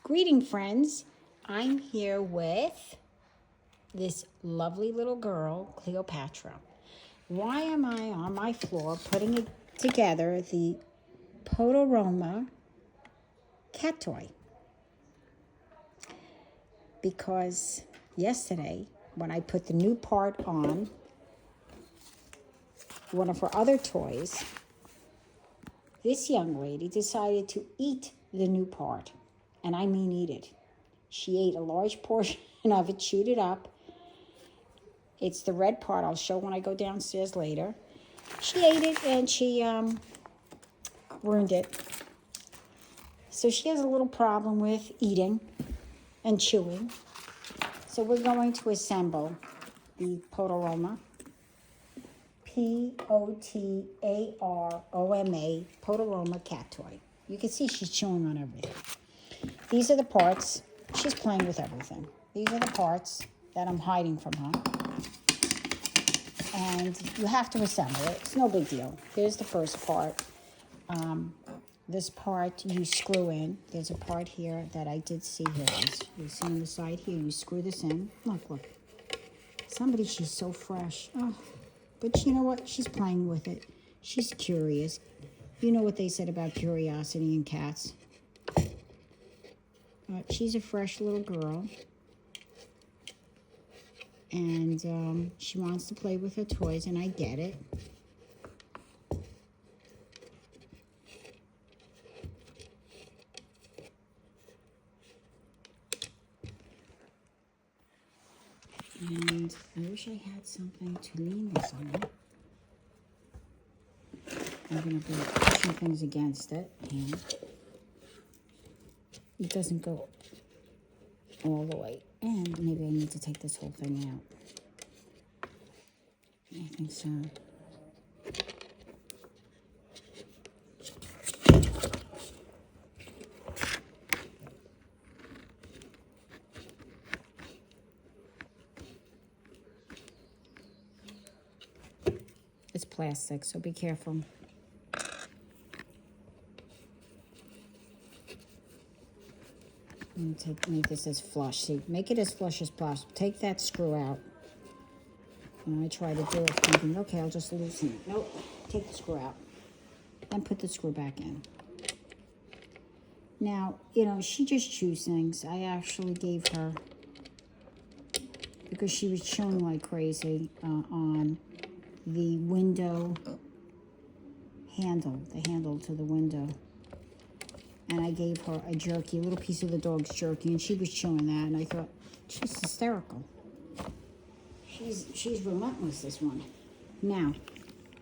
Greeting, friends. I'm here with this lovely little girl, Cleopatra. Why am I on my floor putting it together the Podoroma cat toy? Because yesterday, when I put the new part on one of her other toys, this young lady decided to eat the new part. And I mean eat it. She ate a large portion of it, chewed it up. It's the red part. I'll show when I go downstairs later. She ate it and she ruined it. So she has a little problem with eating and chewing. So we're going to assemble the Podoroma, P-O-T-A-R-O-M-A, Podoroma cat toy. You can see she's chewing on everything. These are the parts. She's playing with everything. These are the parts that I'm hiding from her. And you have to assemble it. It's no big deal. Here's the first part. This part you screw in. There's a part here that I did see here. You see on the side here, you screw this in. Look. She's so fresh. Oh, but you know what? She's playing with it. She's curious. You know what they said about curiosity in cats. She's a fresh little girl. And she wants to play with her toys, and I get it. And I wish I had something to lean this on. I'm going to be pushing things against it, and it doesn't go all the way. And maybe I need to take this whole thing out. I think so. It's plastic, so be careful. Make this as flush. See, make it as flush as possible. Take that screw out. And I try to do it thinking, okay, I'll just loosen it. Nope, take the screw out. Then put the screw back in. Now, she just chews things. I actually gave her, because she was chewing like crazy on the window handle, the handle to the window. And I gave her a jerky, a little piece of the dog's jerky, and she was chewing that, and I thought, she's hysterical. She's relentless, this one. Now,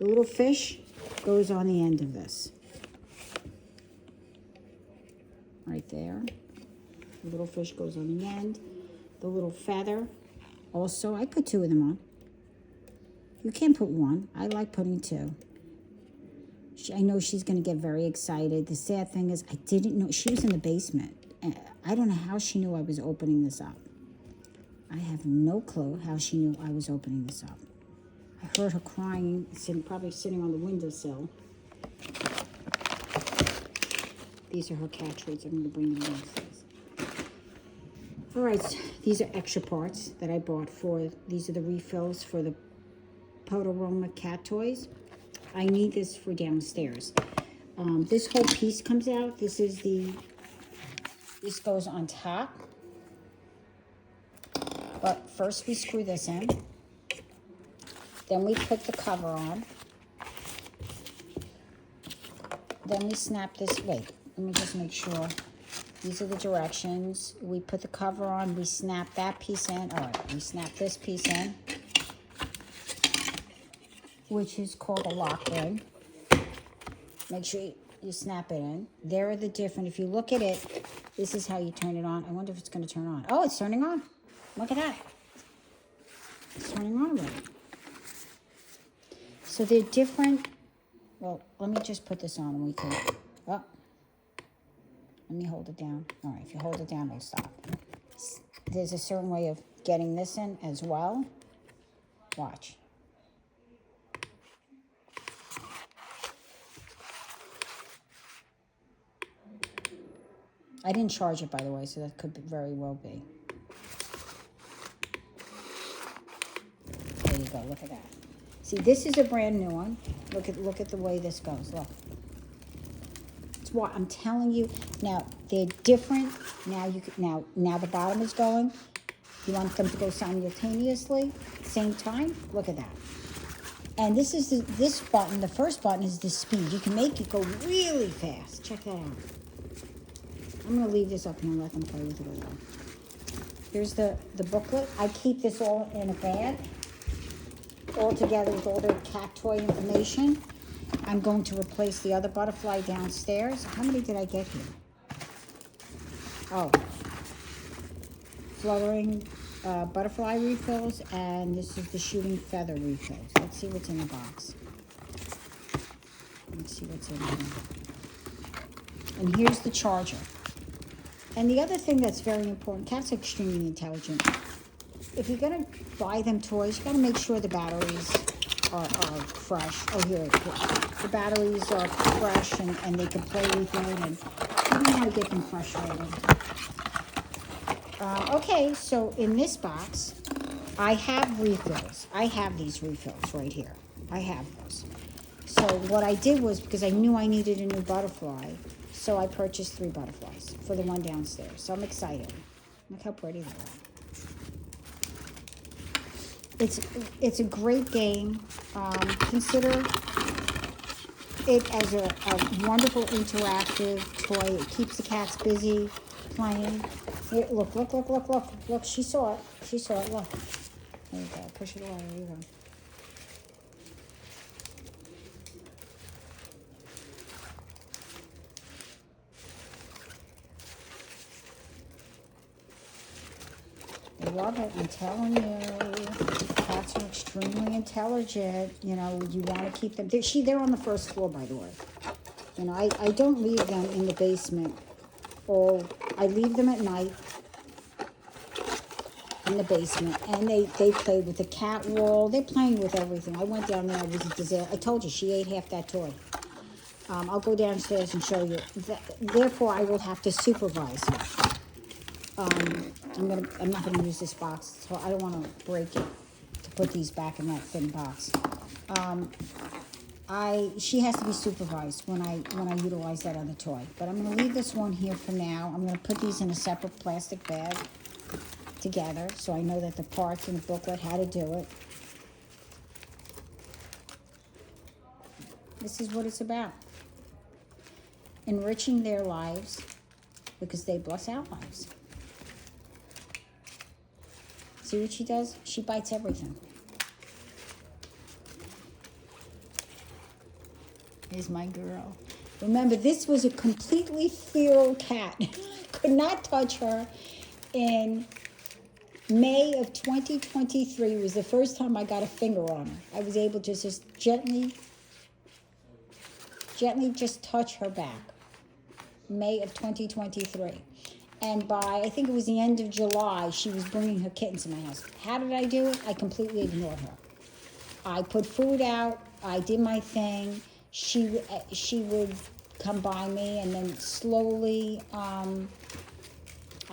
the little fish goes on the end of this. Right there. The little fish goes on the end. The little feather. Also, I put two of them on. You can put one. I like putting two. I know she's going to get very excited. The sad thing is, I didn't know. She was in the basement. I don't know how she knew I was opening this up. I have no clue how she knew I was opening this up. I heard her crying, probably sitting on the windowsill. These are her cat treats. I'm going to bring them downstairs. All right, these are extra parts that I bought these are the refills for the Podoroma cat toys. I need this for downstairs. This whole piece comes out. This goes on top. But first we screw this in. Then we put the cover on. Then we snap this. Wait, let me just make sure. These are the directions. We put the cover on. We snap that piece in. All right, we snap this piece in, which is called a lock ring. Make sure you snap it in. There are the different. If you look at it, this is how you turn it on. I wonder if it's going to turn on. Oh, it's turning on. Look at that. It's turning on already. So they're different. Well, let me just put this on and we can. Oh, let me hold it down. All right, if you hold it down, it'll stop. There's a certain way of getting this in as well. Watch. I didn't charge it, by the way, so that could very well be. There you go. Look at that. See, this is a brand new one. Look at the way this goes. Look. It's what I'm telling you. Now they're different. Now now the bottom is going. You want them to go simultaneously, same time. Look at that. And this is this button. The first button is the speed. You can make it go really fast. Check that out. I'm gonna leave this up and let them play with it a little. Here's the booklet. I keep this all in a bag, all together with all their cat toy information. I'm going to replace the other butterfly downstairs. How many did I get here? Oh, fluttering butterfly refills, and this is the shooting feather refills. Let's see what's in the box. Let's see what's in here. And here's the charger. And the other thing that's very important, cats are extremely intelligent. If you're going to buy them toys, you got to make sure the batteries are fresh. Oh, here, the batteries are fresh and they can play with it, and you know how to get them frustrated. Okay, so in this box, I have refills. I have these refills right here. I have those. So what I did was, because I knew I needed a new butterfly, so I purchased 3 butterflies for the one downstairs. So I'm excited. Look how pretty they are. It's a great game. Consider it as a wonderful interactive toy. It keeps the cats busy playing. Here, look. Look, she saw it. Look. There you go. Push it away. There you go. I love it. I'm telling you. Cats are extremely intelligent. You know, you want to keep them. They're on the first floor, by the way. You know, I don't leave them in the basement. I leave them at night in the basement, and they play with the cat wall. They're playing with everything. I went down there. It was a disaster. I told you, she ate half that toy. I'll go downstairs and show you. Therefore, I will have to supervise her. I'm not gonna use this box, so I don't want to break it to put these back in that thin box. She has to be supervised when I utilize that other toy. But I'm gonna leave this one here for now. I'm gonna put these in a separate plastic bag together, so I know that the parts in the booklet how to do it. This is what it's about. Enriching their lives because they bless our lives. See what she does? She bites everything. Here's my girl. Remember, this was a completely feral cat. Could not touch her. In May of 2023 was the first time I got a finger on her. I was able to just gently just touch her back. May of 2023. And by, I think it was the end of July, she was bringing her kittens in my house. How did I do it? I completely ignored her. I put food out. I did my thing. She would come by me, and then slowly, I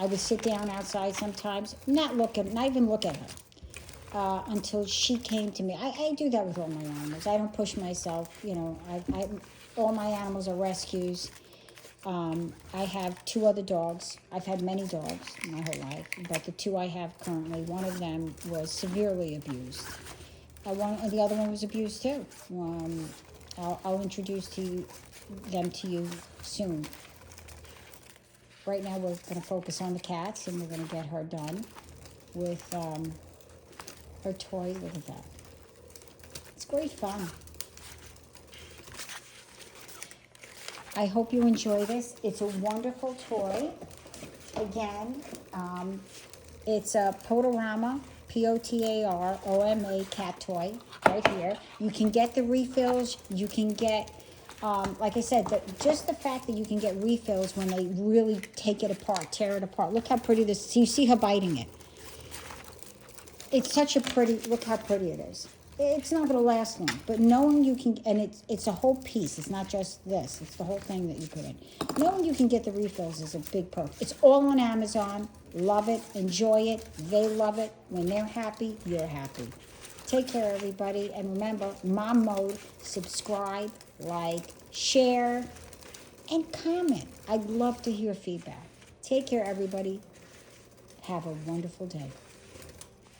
would sit down outside sometimes, not even look at her, until she came to me. I do that with all my animals. I don't push myself. You know, all my animals are rescues. I have 2 other dogs. I've had many dogs my whole life, but the 2 I have currently, one of them was severely abused. And the other one was abused too. I'll introduce them to you soon. Right now we're going to focus on the cats, and we're going to get her done with her toy. Look at that. It's great fun. I hope you enjoy this. It's a wonderful toy. Again, it's a Potarama, Potaroma cat toy right here. You can get the refills. You can get, like I said, just the fact that you can get refills when they really take it apart, tear it apart. Look how pretty this is. You see her biting it. It's such a pretty, look how pretty it is. it's not going to last long. But knowing you can, and it's a whole piece. It's not just this. It's the whole thing that you put in. Knowing you can get the refills is a big perk. It's all on Amazon. Love it. Enjoy it. They love it. When they're happy, you're happy. Take care, everybody. And remember, Mom Mode, subscribe, like, share, and comment. I'd love to hear feedback. Take care, everybody. Have a wonderful day.